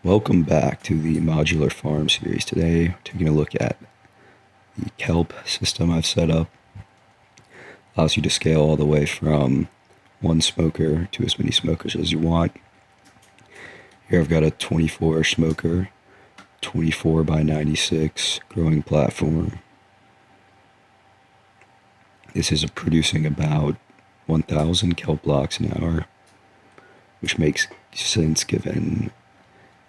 Welcome back to the Modular Farm series. Today, taking a look at the Kelp system I've set up. Allows you to scale all the way from one smoker to as many smokers as you want. Here I've got a 24 smoker, 24 by 96 growing platform. This is producing about 1,000 kelp blocks an hour, which makes sense given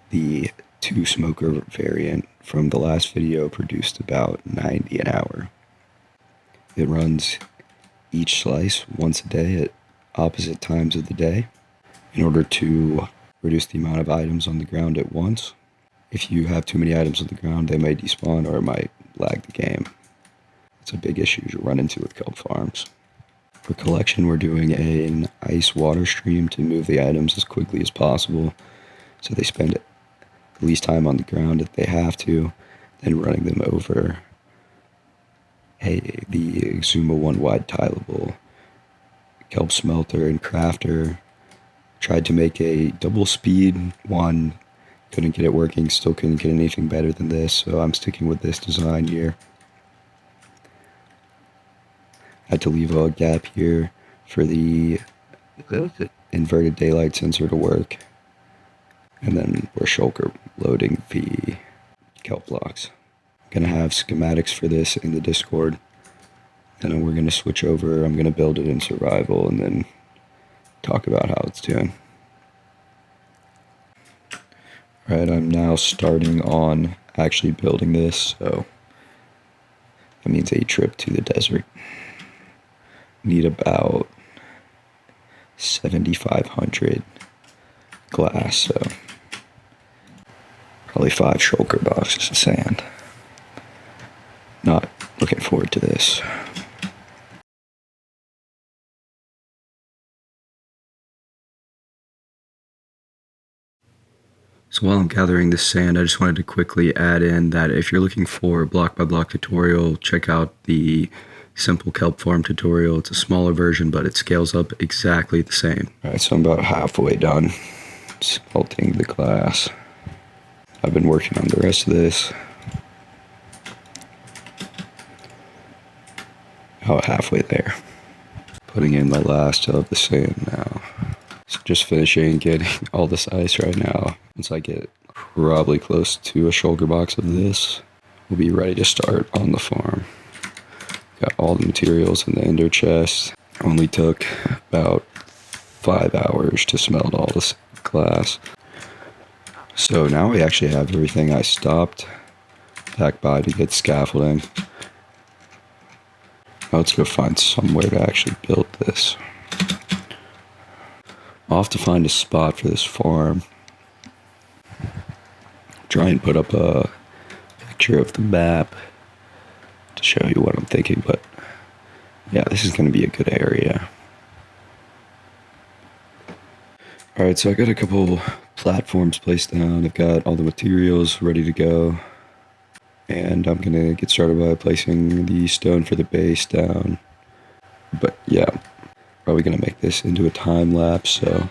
the 2 smoker variant from the last video produced about 90 an hour. It runs each slice once a day at opposite times of the day in order to reduce the amount of items on the ground at once. If you have too many items on the ground, they may despawn or it might lag the game. It's a big issue to run into with kelp farms. For collection, we're doing an ice water stream to move the items as quickly as possible, so they spend the least time on the ground if they have to, then running them over the Exuma 1 wide tileable kelp smelter and crafter. Tried to make a double speed one, couldn't get it working, still couldn't get anything better than this, so I'm sticking with this design here. Had to leave a gap here for the inverted daylight sensor to work. And then we're shulker loading the kelp blocks. I'm going to have schematics for this in the Discord. And then we're going to switch over. I'm going to build it in survival and then talk about how it's doing. Alright, I'm now starting on actually building this. So that means a trip to the desert. Need about 7,500 glass, so probably 5 shulker boxes of sand. Not looking forward to this. So while I'm gathering this sand, I just wanted to quickly add in that if you're looking for a block by block tutorial, check out the simple kelp farm tutorial. It's a smaller version, but it scales up exactly the same. Alright, so I'm about halfway done smelting the glass. I've been working on the rest of this. About halfway there. Putting in the last of the sand now. So just finishing getting all this ice right now. Once I get probably close to a shulker box of this, we'll be ready to start on the farm. Got all the materials in the ender chest. Only took about 5 hours to smelt all this glass. So now we actually have everything. I stopped back by to get scaffolding. Now let's go find somewhere to actually build this. I'll have to find a spot for this farm. Try and put up a picture of the map to show you what I'm thinking, but yeah, this is going to be a good area. Alright, so I got a couple platforms placed down. I've got all the materials ready to go, and I'm going to get started by placing the stone for the base down. But yeah, probably going to make this into a time lapse, so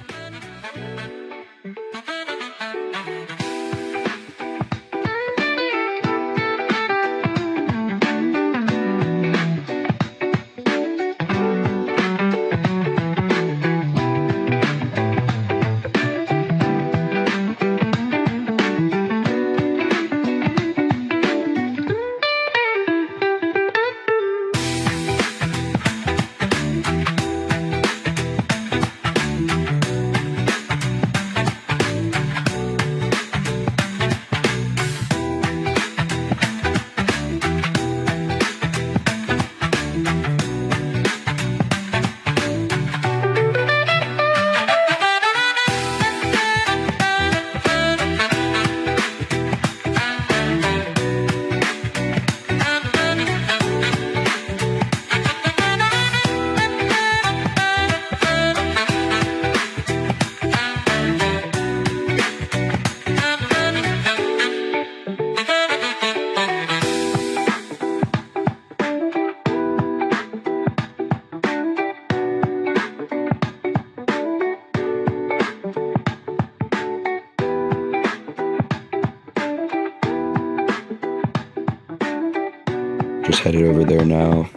just headed over there now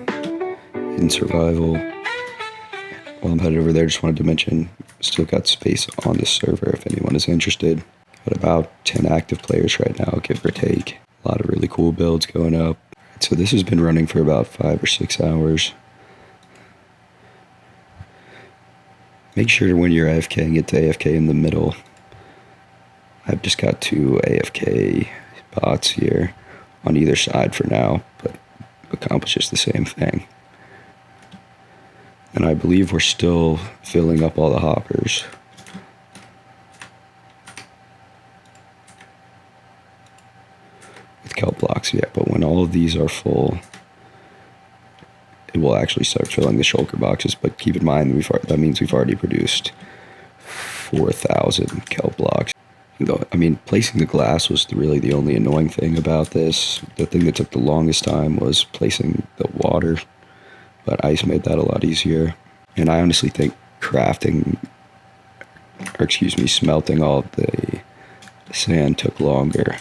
in survival. While I'm headed over there, just wanted to mention, still got space on the server if anyone is interested. Got about 10 active players right now, give or take. A lot of really cool builds going up. So this has been running for about 5 or 6 hours. Make sure when you're AFK, get to AFK in the middle. I've just got 2 AFK bots here on either side for now, but accomplishes the same thing. And I believe we're still filling up all the hoppers. With kelp blocks, yeah, but when all of these are full, it will actually start filling the shulker boxes. But keep in mind, that means we've already produced 4,000 kelp blocks. I mean, placing the glass was really the only annoying thing about this. The thing that took the longest time was placing the water, but ice made that a lot easier. And I honestly think smelting all of the sand took longer,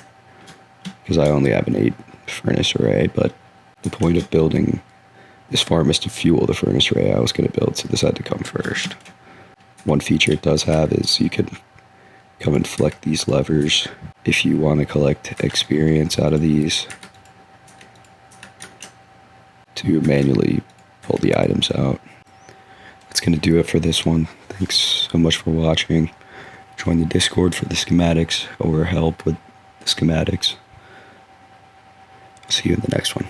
because I only have an 8 furnace array, but the point of building this farm is to fuel the furnace array I was going to build, so this had to come first. One feature it does have is you could come and flick these levers if you want to collect experience out of these to manually pull the items out. That's going to do it for this one. Thanks so much for watching. Join the Discord for the schematics or help with the schematics. See you in the next one.